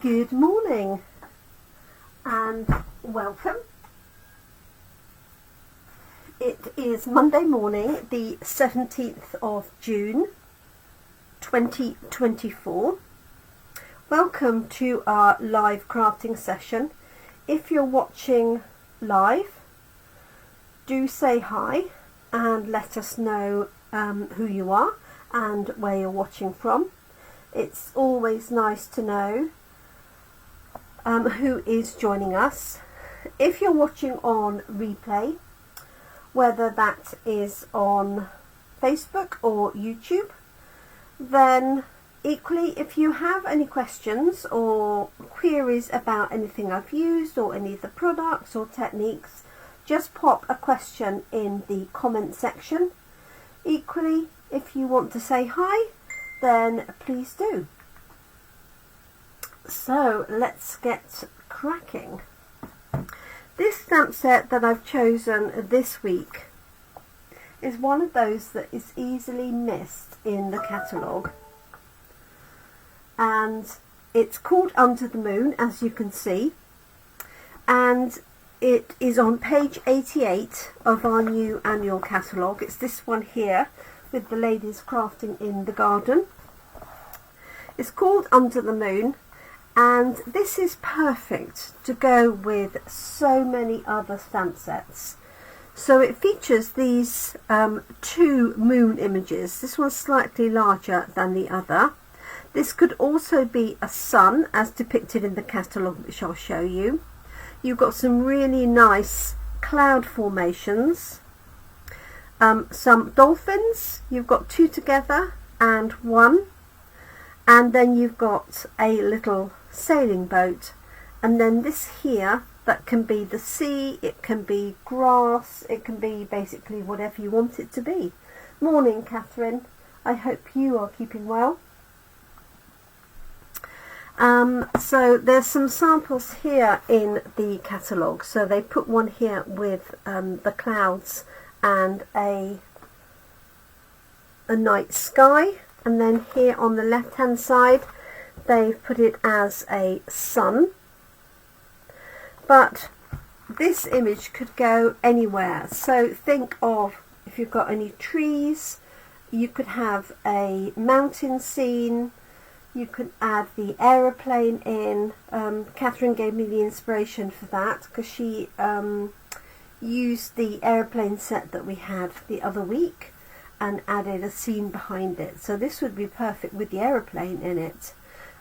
Good morning and welcome. It is Monday morning, the 17th of June 2024. Welcome to our live crafting session. If you're watching live, do say hi and let us know who you are and where you're watching from. It's always nice to know who is joining us. If you're watching on replay, whether that is on Facebook or YouTube, then equally, if you have any questions or queries about anything I've used or any of the products or techniques, just pop a question in the comment section. Equally, if you want to say hi, then please do. So let's get cracking. This stamp set that I've chosen this week is one of those that is easily missed in the catalogue, and it's called Under the Moon, as you can see, and it is on page 88 of our new annual catalogue. It's this one here with the ladies crafting in the garden. It's called Under the Moon, and this is perfect to go with so many other stamp sets. So it features these two moon images. This one's slightly larger than the other. This could also be a sun, as depicted in the catalogue, which I'll show you. You've got some really nice cloud formations, some dolphins. You've got two together and one, and then you've got a little sailing boat, and then this here, that can be the sea, it can be grass, it can be basically whatever you want it to be. Morning, Catherine. I hope you are keeping well. So there's some samples here in the catalogue. So they put one here with the clouds and a night sky, and then here on the left hand side they've put it as a sun. But this image could go anywhere. So think of, if you've got any trees, you could have a mountain scene, you could add the aeroplane in. Catherine gave me the inspiration for that because she used the aeroplane set that we had the other week and added a scene behind it. So this would be perfect with the aeroplane in it.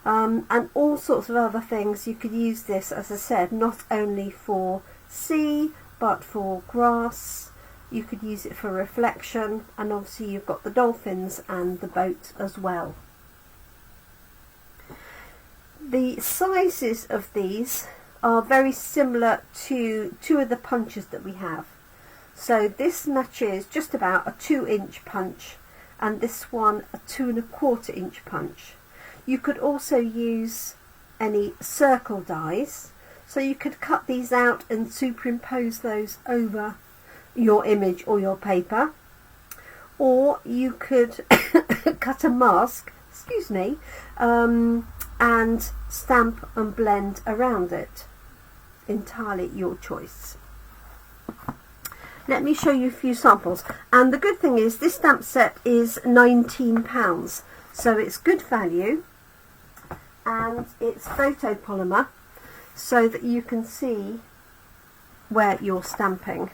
And all sorts of other things. You could use this, as I said, not only for sea but for grass. You could use it for reflection, and obviously you've got the dolphins and the boat as well. The sizes of these are very similar to two of the punches that we have. So this matches just about a 2-inch punch, and this one a 2¼ punch. You could also use any circle dies, so you could cut these out and superimpose those over your image or your paper, or you could cut a mask, excuse me, and stamp and blend around it. Entirely your choice. Let me show you a few samples, and the good thing is this stamp set is £19, so it's good value. And it's photopolymer, so that you can see where you're stamping.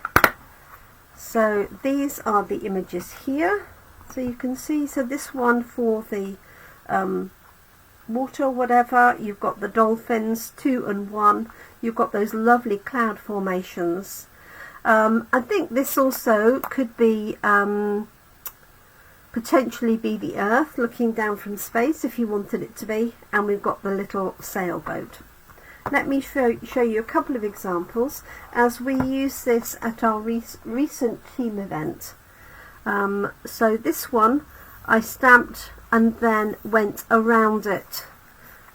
So these are the images here, so you can see. So this one for the water or whatever, you've got the dolphins, 2 and 1, you've got those lovely cloud formations. I think this also could be potentially be the Earth looking down from space if you wanted it to be, and we've got the little sailboat. Let me show you a couple of examples as we use this at our recent team event. So this one I stamped and then went around it.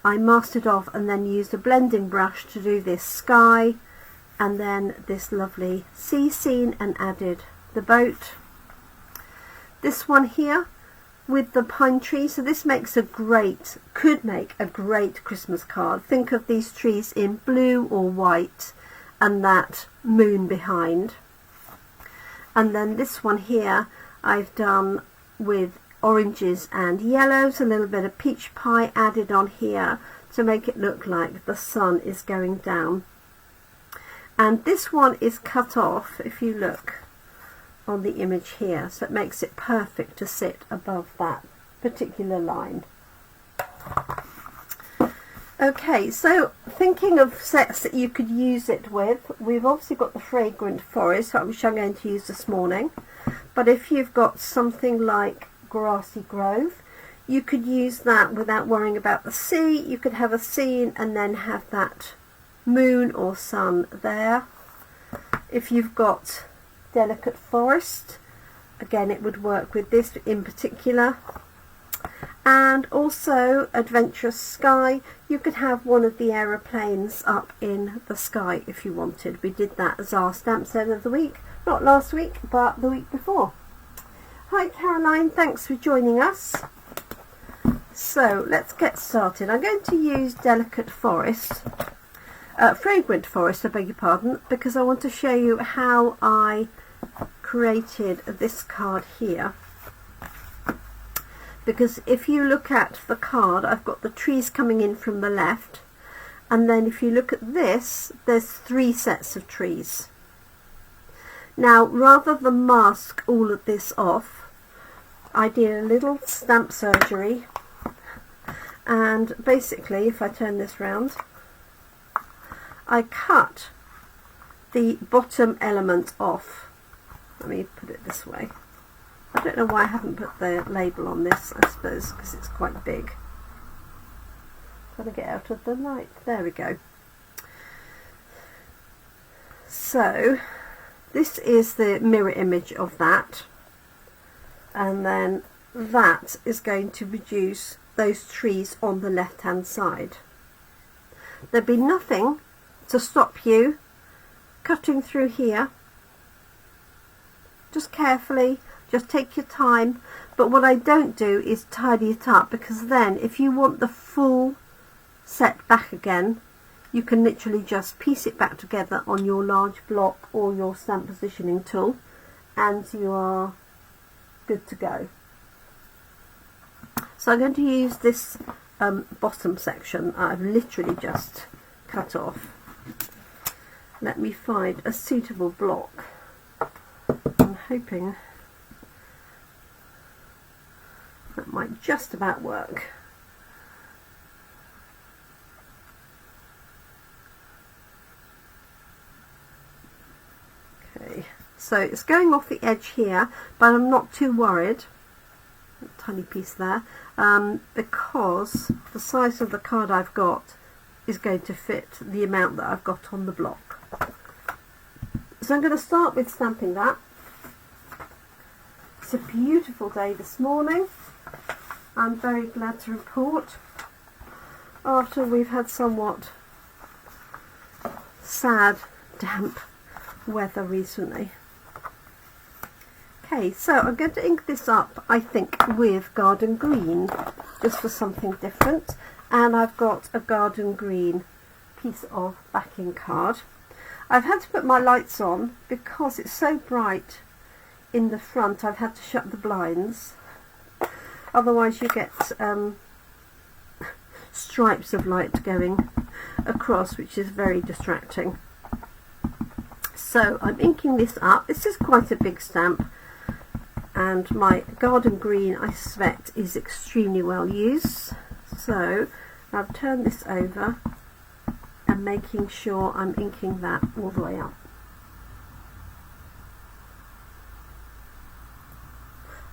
I mastered off and then used a blending brush to do this sky and then this lovely sea scene and added the boat. This one here with the pine tree. So this makes could make a great Christmas card. Think of these trees in blue or white and that moon behind. And then this one here I've done with oranges and yellows, a little bit of peach pie added on here to make it look like the sun is going down. And this one is cut off, if you look on the image here, so it makes it perfect to sit above that particular line. Okay, so thinking of sets that you could use it with, we've obviously got the Fragrant Forest, which I'm going to use this morning, but if you've got something like Grassy Grove, you could use that without worrying about the sea. You could have a scene and then have that moon or sun there. If you've got Delicate Forest, again it would work with this in particular. And also Adventurous Sky, you could have one of the aeroplanes up in the sky if you wanted. We did that as our stamp set of the week, not last week but the week before. Hi Caroline, thanks for joining us. So let's get started. I'm going to use Delicate Forest, Fragrant Forest, I beg your pardon, because I want to show you how I created this card here. Because if you look at the card, I've got the trees coming in from the left, and then if you look at this, there's 3 sets of trees. Now, rather than mask all of this off, I did a little stamp surgery, and basically, if I turn this round, I cut the bottom element off. Let me put it this way. I don't know why I haven't put the label on this, I suppose because it's quite big. Trying to get out of the light. There we go. So this is the mirror image of that, and then that is going to produce those trees on the left hand side. There'd be nothing to stop you cutting through here. Just carefully. Just take your time, but what I don't do is tidy it up, because then if you want the full set back again, you can literally just piece it back together on your large block or your stamp positioning tool, and you are good to go. So I'm going to use this bottom section I've literally just cut off. Let me find a suitable block. I'm hoping that might just about work. Okay, so it's going off the edge here, but I'm not too worried. A tiny piece there, because the size of the card I've got is going to fit the amount that I've got on the block. So I'm going to start with stamping that. It's a beautiful day this morning. I'm very glad to report, after we've had somewhat sad, damp weather recently. Okay, so I'm going to ink this up, I think, with Garden Green, just for something different. And I've got a Garden Green piece of backing card. I've had to put my lights on because it's so bright in the front. I've had to shut the blinds. Otherwise you get stripes of light going across, which is very distracting. So I'm inking this up. This is quite a big stamp, and my Garden Green, I suspect, is extremely well used. So I've turned this over and making sure I'm inking that all the way up.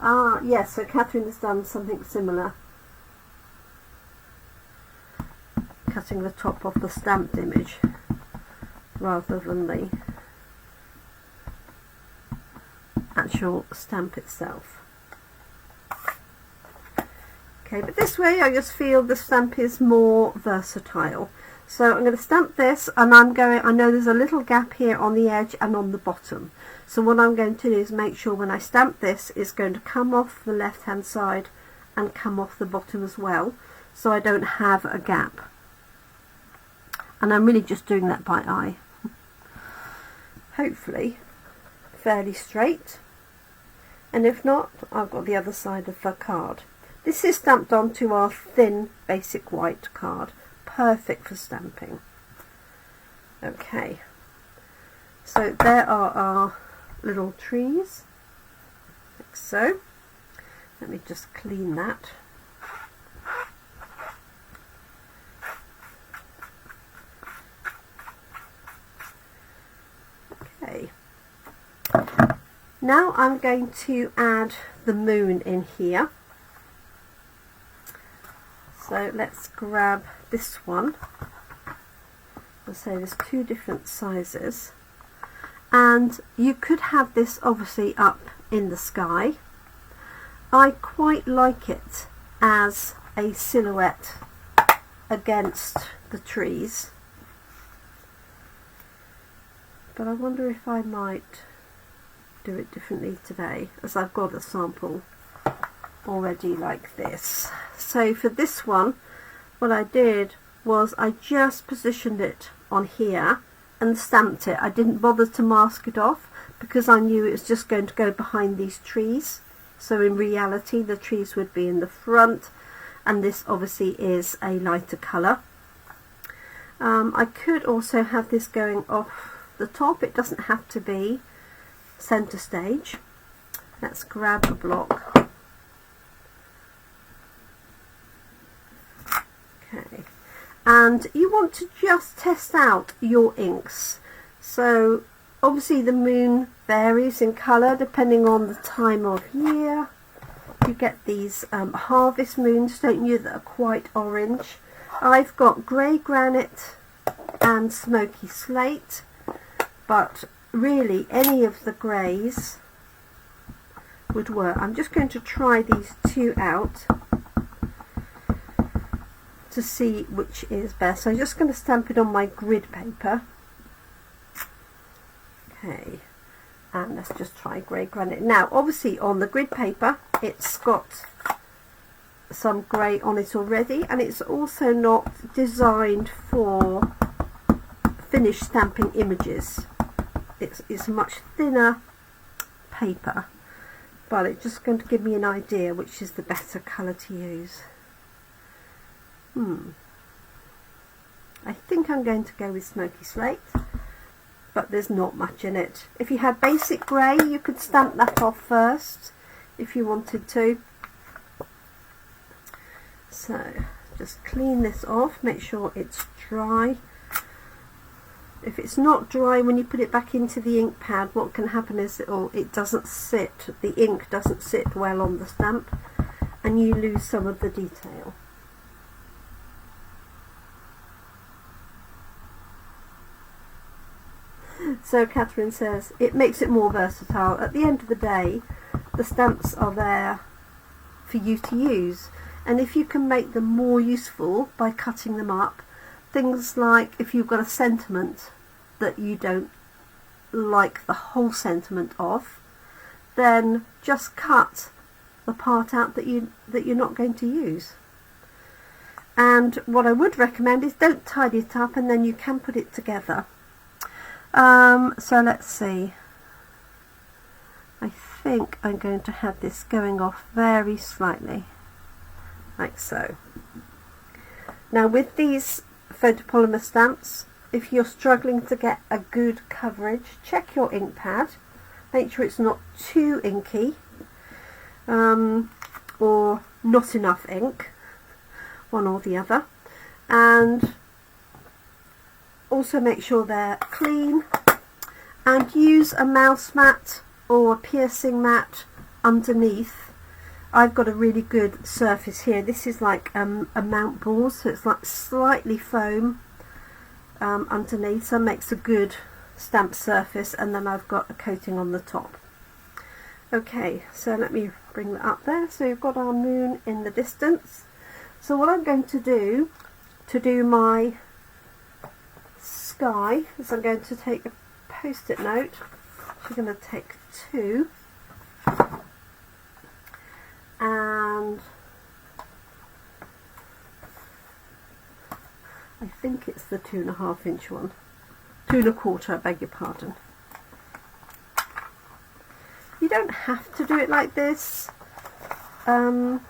Ah, yes, so Catherine has done something similar, cutting the top off the stamped image rather than the actual stamp itself. Okay, but this way I just feel the stamp is more versatile. So I'm going to stamp this, and I know there's a little gap here on the edge and on the bottom. So what I'm going to do is make sure when I stamp this, it's going to come off the left hand side and come off the bottom as well, so I don't have a gap. And I'm really just doing that by eye. Hopefully fairly straight, and if not, I've got the other side of the card. This is stamped onto our thin basic white card, perfect for stamping. Okay, so there are our little trees, like so. Let me just clean that. Okay, now I'm going to add the moon in here. So let's grab this one. I'll say there's two different sizes, and you could have this obviously up in the sky. I quite like it as a silhouette against the trees, but I wonder if I might do it differently today, as I've got a sample already like this. So for this one, what I did was I just positioned it on here and stamped it. I didn't bother to mask it off because I knew it was just going to go behind these trees. So in reality the trees would be in the front, and this obviously is a lighter colour. I could also have this going off the top. It doesn't have to be centre stage. Let's grab a block. Okay, and you want to just test out your inks. So obviously the moon varies in colour depending on the time of year. You get these harvest moons, don't you, that are quite orange. I've got grey granite and smoky slate, but really any of the greys would work. I'm just going to try these two out to see which is best. So I'm just going to stamp it on my grid paper. Okay, and let's just try grey granite. Now obviously on the grid paper it's got some grey on it already, and it's also not designed for finished stamping images. It's much thinner paper, but it's just going to give me an idea which is the better colour to use. I think I'm going to go with smoky slate, but there's not much in it. If you had basic grey, you could stamp that off first if you wanted to. So just clean this off, make sure it's dry. If it's not dry when you put it back into the ink pad, what can happen is it doesn't sit, the ink doesn't sit well on the stamp, and you lose some of the detail. So Catherine says, it makes it more versatile. At the end of the day, the stamps are there for you to use, and if you can make them more useful by cutting them up, things like if you've got a sentiment that you don't like the whole sentiment of, then just cut the part out that you're not going to use. And what I would recommend is don't tidy it up, and then you can put it together. So let's see. I think I'm going to have this going off very slightly, like so. Now with these photopolymer stamps, if you're struggling to get a good coverage, check your ink pad, make sure it's not too inky or not enough ink, one or the other, and also make sure they're clean, and use a mouse mat or a piercing mat underneath. I've got a really good surface here. This is like a mount board, so it's like slightly foam underneath, so it makes a good stamp surface, and then I've got a coating on the top. Okay, so let me bring that up there. So you've got our moon in the distance. So what I'm going to do my sky is I'm going to take a post-it note. I'm going to take two, and I think it's the 2.5 inch one. 2.25, I beg your pardon. You don't have to do it like this. Don't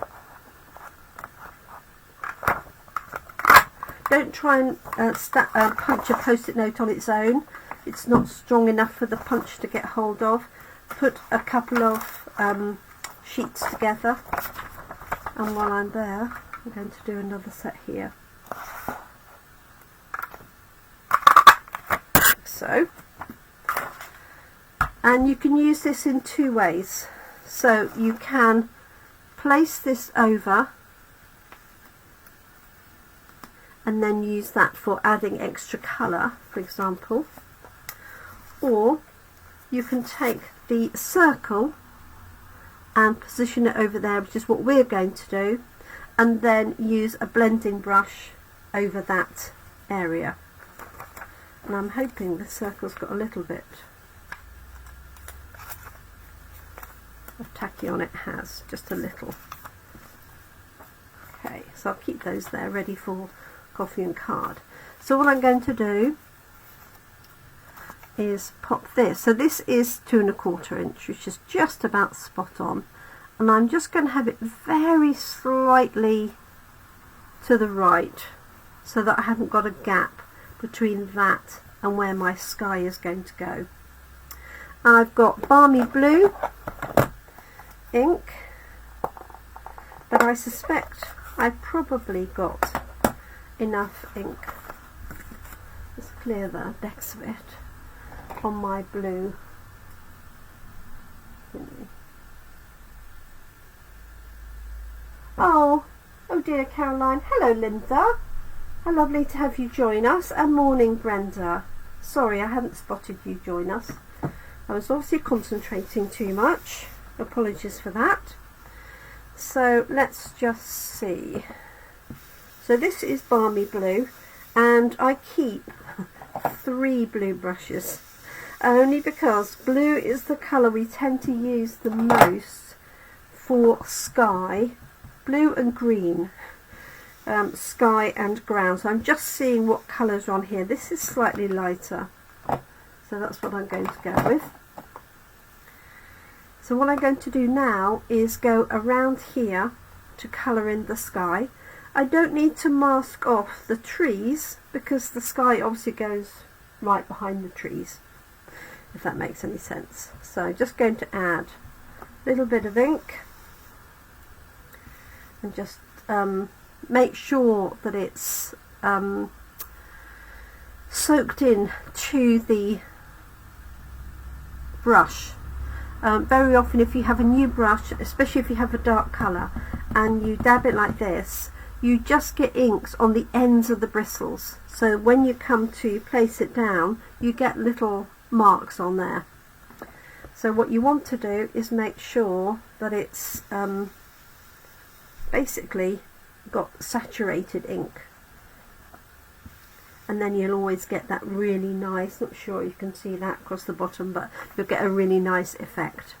try and punch a post-it note on its own. It's not strong enough for the punch to get hold of. Put a couple of sheets together, and while I'm there, I'm going to do another set here. So, and you can use this in two ways. So you can place this over and then use that for adding extra colour, for example, or you can take the circle and position it over there, which is what we're going to do, and then use a blending brush over that area. And I'm hoping the circle's got a little bit of tacky on it. Has just a little. Okay, so I'll keep those there ready for coffee and card. So what I'm going to do is pop this. So this is 2.25 inch, which is just about spot on, and I'm just going to have it very slightly to the right so that I haven't got a gap between that and where my sky is going to go. And I've got balmy blue ink, but I suspect I've probably got enough ink. Let's clear the decks of it on my blue. Oh dear, Caroline. Hello, Linda. How lovely to have you join us. And morning, Brenda. Sorry, I hadn't spotted you join us. I was obviously concentrating too much. Apologies for that. So let's just see. So this is balmy blue, and I keep 3 blue brushes, only because blue is the colour we tend to use the most for sky, blue and green. Sky and ground. So I'm just seeing what colours are on here. This is slightly lighter, so that's what I'm going to go with. So what I'm going to do now is go around here to colour in the sky. I don't need to mask off the trees because the sky obviously goes right behind the trees, if that makes any sense. So I'm just going to add a little bit of ink and just make sure that it's soaked in to the brush. Very often if you have a new brush, especially if you have a dark colour, and you dab it like this, you just get inks on the ends of the bristles. So when you come to place it down, you get little marks on there. So what you want to do is make sure that it's basically got saturated ink, and then you'll always get that really nice, not sure you can see that across the bottom, but you'll get a really nice effect.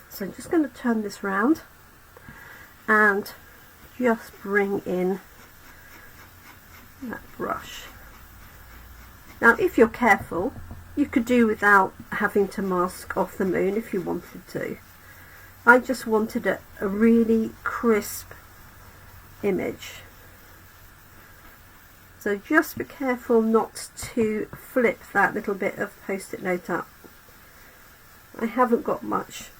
So I'm just going to turn this round and just bring in that brush. Now if you're careful, you could do without having to mask off the moon if you wanted to. I just wanted a really crisp image. So just be careful not to flip that little bit of post-it note up. I haven't got much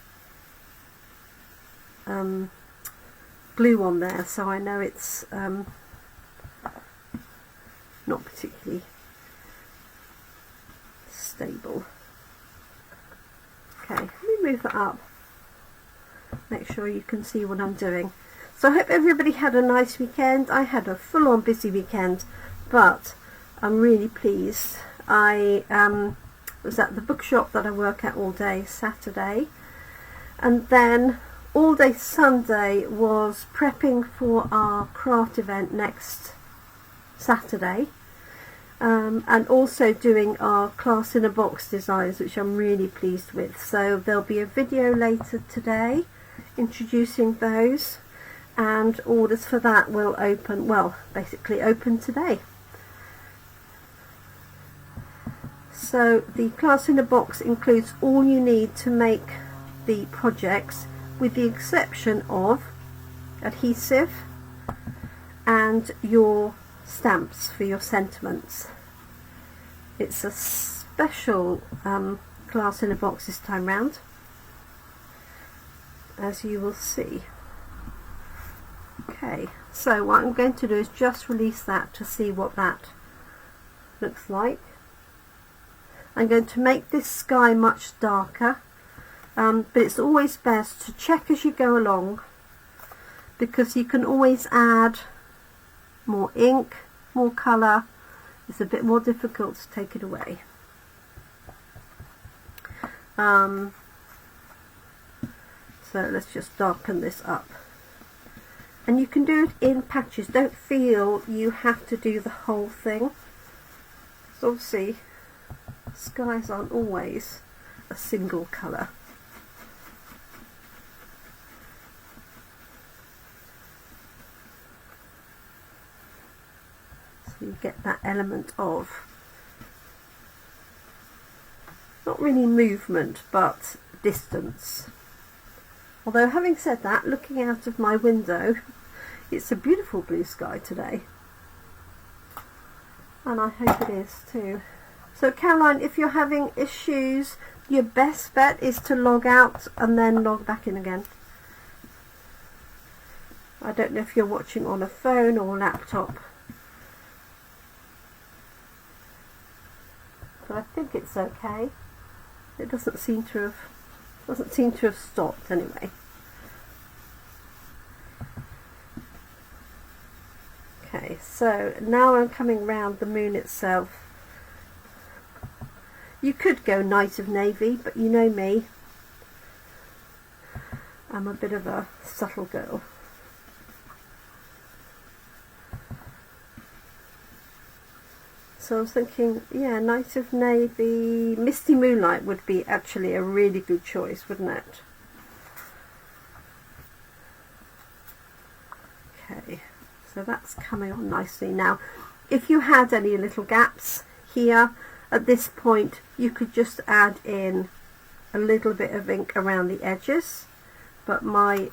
glue on there, so I know it's not particularly stable. Okay, let me move that up. Make sure you can see what I'm doing. So I hope everybody had a nice weekend. I had a full-on busy weekend, but I'm really pleased. I was at the bookshop that I work at all day Saturday, and then all day Sunday was prepping for our craft event next Saturday, and also doing our class in a box designs, which I'm really pleased with. So there'll be a video later today introducing those, and orders for that will open, well, basically open today. So the class in a box includes all you need to make the projects, with the exception of adhesive and your stamps for your sentiments. It's a special class in a box this time round, as you will see. Okay, so what I'm going to do is just release that to see what that looks like. I'm going to make this sky much darker, but it's always best to check as you go along, because you can always add more ink, more colour. It's a bit more difficult to take it away. So let's just darken this up. And you can do it in patches. Don't feel you have to do the whole thing. So obviously skies aren't always a single colour. So you get that element of, not really movement, but distance. Although having said that, looking out of my window, it's a beautiful blue sky today. And I hope it is too. So Caroline, if you're having issues, your best bet is to log out and then log back in again. I don't know if you're watching on a phone or laptop, but I think it's okay. It doesn't seem to have stopped anyway. Okay, so now I'm coming round the moon itself. You could go night of navy, but you know me, I'm a bit of a subtle girl. So I was thinking, yeah, night of navy, misty moonlight would be actually a really good choice, wouldn't it? Okay, so that's coming on nicely. Now, if you had any little gaps here, at this point you could just add in a little bit of ink around the edges, but my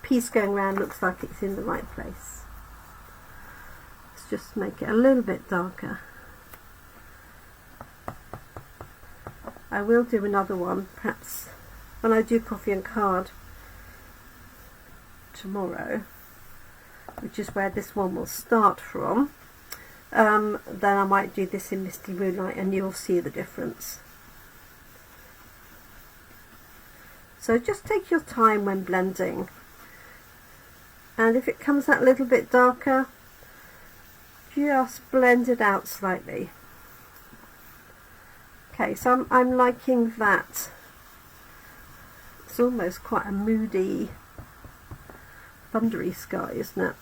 piece going around looks like it's in the right place. Let's just make it a little bit darker. I will do another one perhaps when I do coffee and card tomorrow, which is where this one will start from. Then I might do this in misty moonlight and you'll see the difference. So just take your time when blending, and if it comes out a little bit darker, just blend it out slightly. Okay, so I'm liking that. It's almost quite a moody, thundery sky, isn't it?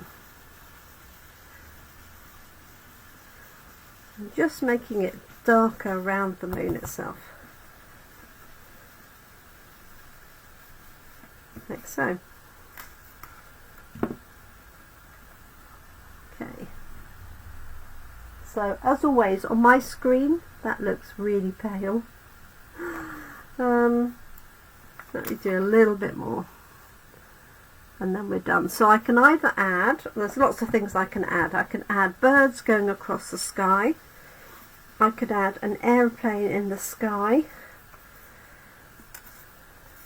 I'm just making it darker around the moon itself, like so. Okay, so as always on my screen that looks really pale. Let me do a little bit more and then we're done. So I can either add, there's lots of things I can add. I can add birds going across the sky. I could add an airplane in the sky.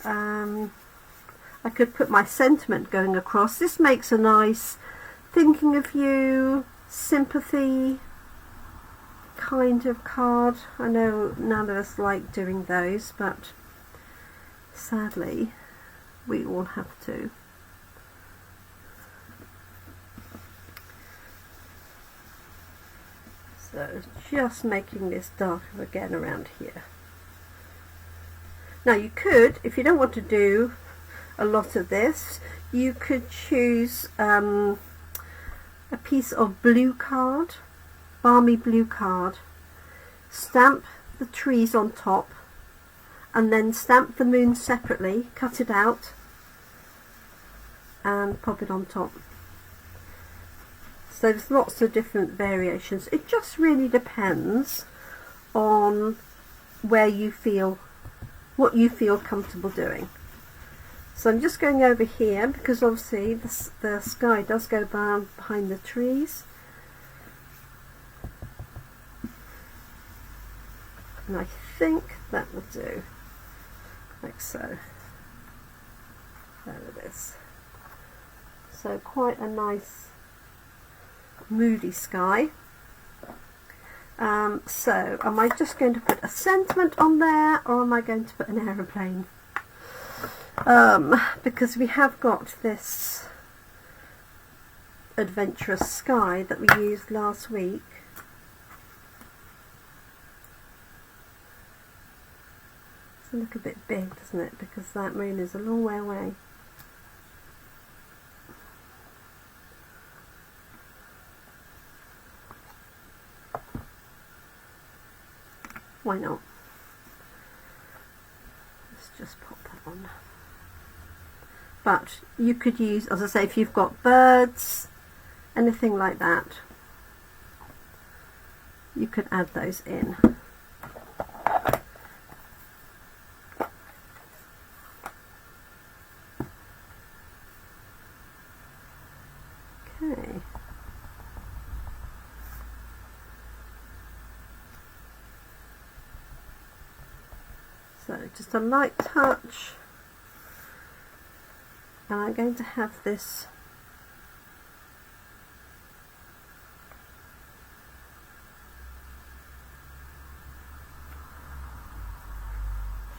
I could put my sentiment going across. This makes a nice thinking of you, sympathy kind of card. I know none of us like doing those, but sadly we all have to. So just making this darker again around here. Now you could, if you don't want to do a lot of this, you could choose a piece of blue card, balmy blue card, stamp the trees on top and then stamp the moon separately, cut it out and pop it on top. So there's lots of different variations. It just really depends on where you feel, what you feel comfortable doing. So I'm just going over here because obviously the sky does go behind the trees. And I think that will do, like so. There it is. So quite a nice moody sky. So am I just going to put a sentiment on there, or am I going to put an aeroplane? Because we have got this Adventurous Sky that we used last week. It's a little bit big, doesn't it? Because that moon is a long way away. Why not? Let's just pop that on. But you could use, as I say, if you've got birds, anything like that, you could add those in. Okay. So just a light touch, and I'm going to have this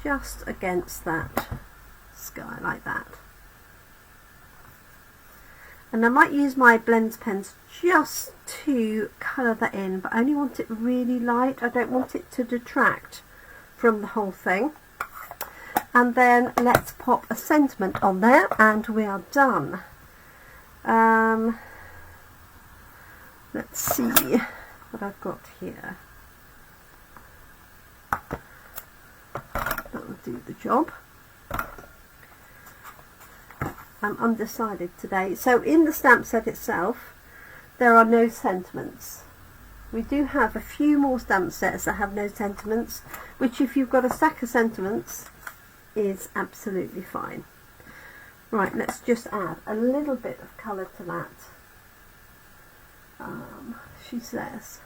just against that sky like that. And I might use my blends pens just to colour that in, but I only want it really light. I don't want it to detract from the whole thing. And then let's pop a sentiment on there and we are done. Let's see what I've got here. That will do the job. I'm undecided today. So in the stamp set itself there are no sentiments. We do have a few more stamp sets that have no sentiments, which if you've got a stack of sentiments is absolutely fine. Right, let's just add a little bit of colour to that. She says.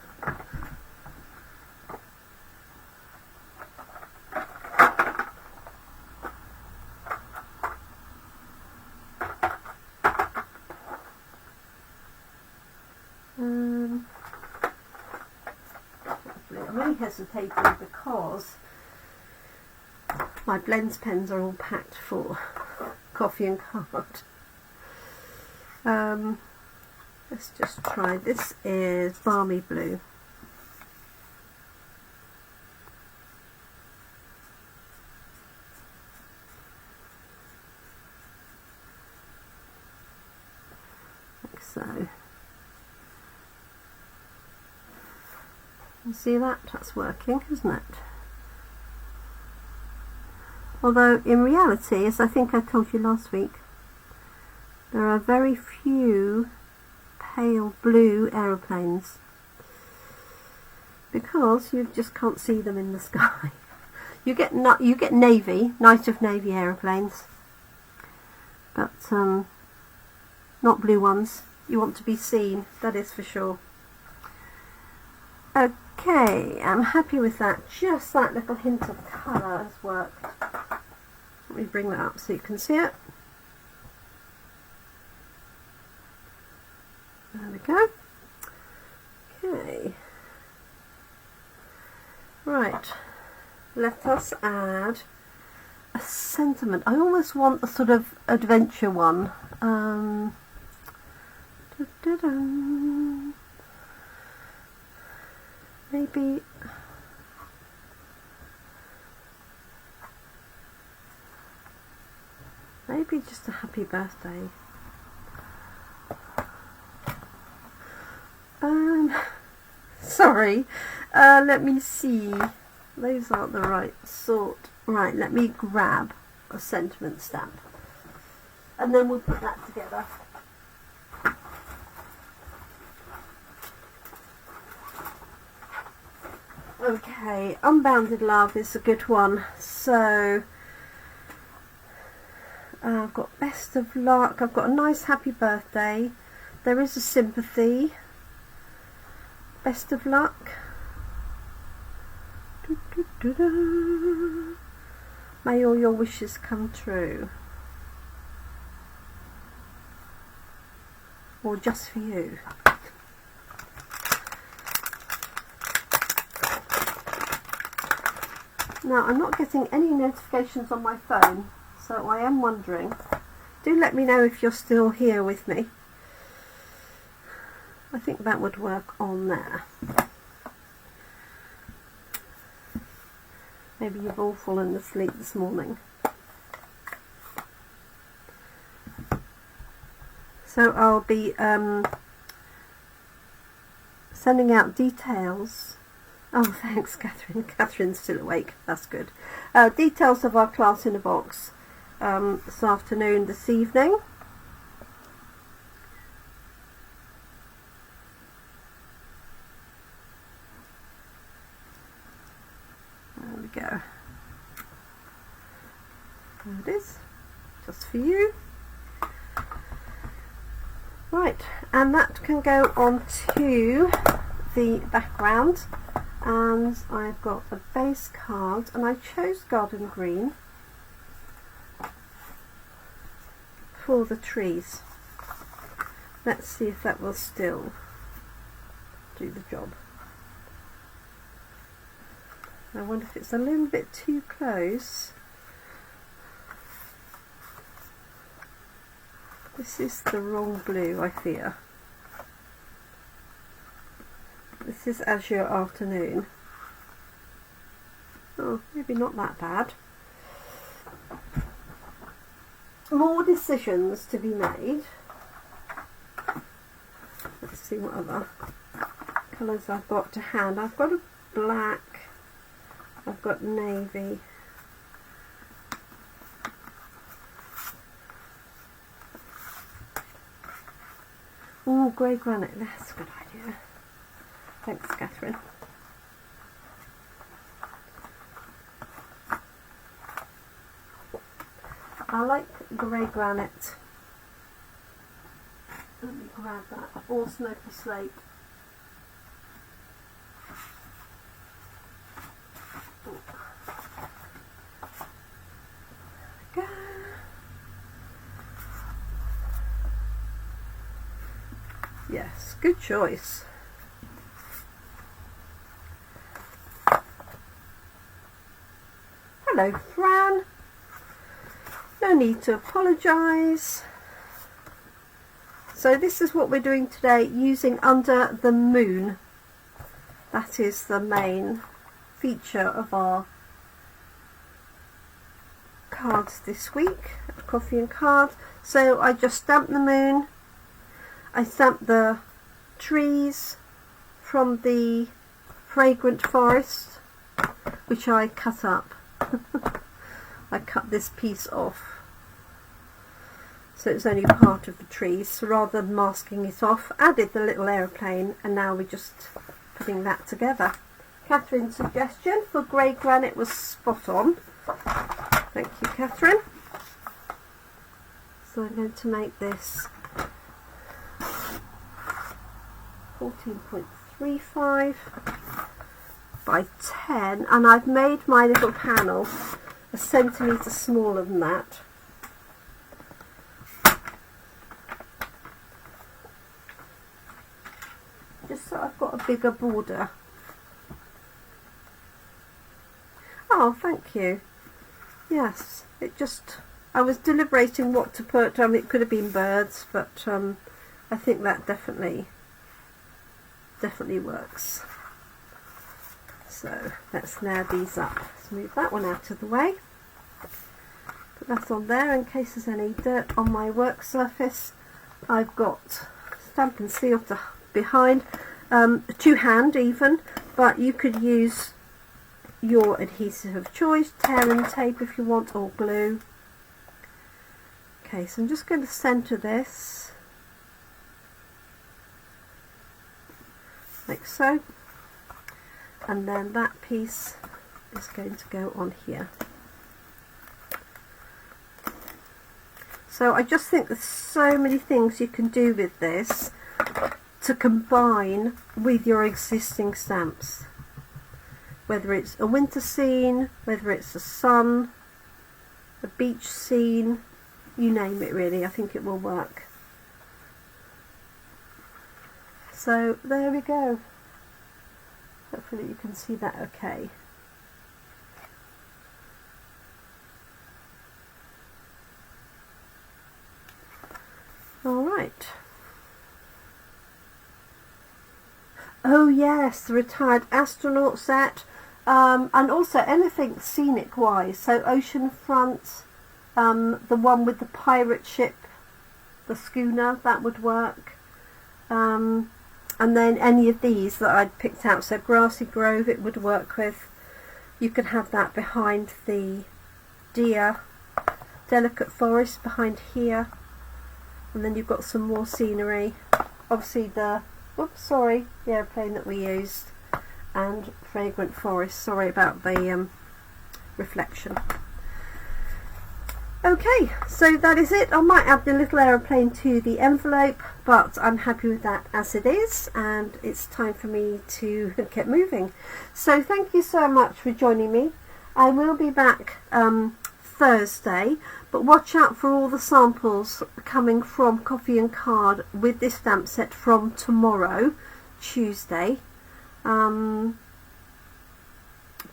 I'm really hesitating because my blends pens are all packed for coffee and card. Let's just try, this is Balmy Blue. Like so. You see that? That's working, isn't it? Although in reality, as I think I told you last week, there are very few pale blue aeroplanes because you just can't see them in the sky. You get navy, night of navy aeroplanes, but not blue ones. You want to be seen, that is for sure. Okay, I'm happy with that. Just that little hint of colour has worked. Let me bring that up so you can see it. There we go. Okay. Right. Let us add a sentiment. I almost want a sort of adventure one. Maybe just a happy birthday. Sorry, let me see. Those aren't the right sort. Right, let me grab a sentiment stamp. and then we'll put that together. Okay, Unbounded Love is a good one. So I've got Best of Luck, I've got a Nice Happy Birthday, there is a Sympathy, Best of Luck, May all your wishes come true, or Just for you. Now, I'm not getting any notifications on my phone, so I am wondering. Do let me know if you're still here with me. I think that would work on there. Maybe you've all fallen asleep this morning. So I'll be sending out details. Oh, thanks, Catherine. Catherine's still awake. That's good. Details of our class in a box this afternoon, this evening. There we go. There it is. Just for you. Right, and that can go onto the background. And I've got a base card, and I chose Garden Green for the trees. Let's see if that will still do the job. I wonder if it's a little bit too close. This is the wrong blue, I fear. This is Azure Afternoon. Oh, maybe not that bad. More decisions to be made. Let's see what other colours I've got to hand. I've got a black, I've got navy. Oh, grey granite, that's a good idea. Thanks, Catherine. I like grey granite. Let me grab that. Or smoky slate. There we go. Yes, good choice. Hello, Fran. No need to apologise. So this is what we're doing today, using Under the Moon. That is the main feature of our cards this week, Coffee and Card. So I just stamped the moon. I stamped the trees from the Fragrant Forest, which I cut up. I cut this piece off, so it's only part of the trees. So rather than masking it off, added the little aeroplane, and now we're just putting that together. Catherine's suggestion for grey granite was spot on. Thank you, Catherine. So I'm going to make this 14.35 by 10, and I've made my little panel a centimetre smaller than that. Just so I've got a bigger border. Oh, thank you. Yes, it just, I was deliberating what to put. It could have been birds, but I think that definitely works. So let's layer these up. Let's move that one out of the way. Put that on there in case there's any dirt on my work surface. I've got Stamp and Seal behind, to hand even, but you could use your adhesive of choice, tear and tape if you want, or glue. Okay, so I'm just going to centre this like so, and then that piece is going to go on here. So I just think there's so many things you can do with this to combine with your existing stamps, whether it's a winter scene, whether it's a sun, a beach scene, you name it really. I think it will work. So there we go. Hopefully you can see that okay. Alright. Oh yes, the retired astronaut set, and also anything scenic wise, so oceanfront, the one with the pirate ship, the schooner, that would work, and then any of these that I'd picked out, so Grassy Grove it would work with. You could have that behind the deer, delicate forest behind here, and then you've got some more scenery, obviously the the airplane that we used, and Fragrant Forest. Sorry about the reflection. Okay, so that is it. I might add the little aeroplane to the envelope, but I'm happy with that as it is, and it's time for me to get moving. So thank you so much for joining me. I will be back Thursday, but watch out for all the samples coming from Coffee and Card with this stamp set from tomorrow, Tuesday,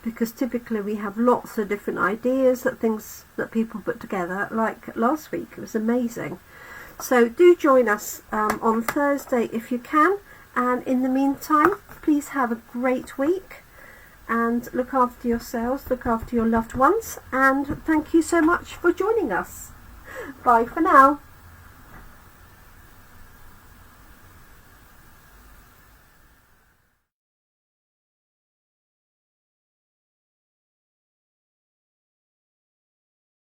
because typically we have lots of different ideas, things that people put together, like last week. It was amazing. So do join us on Thursday if you can, and in the meantime please have a great week and look after yourselves, look after your loved ones, and thank you so much for joining us. Bye for now.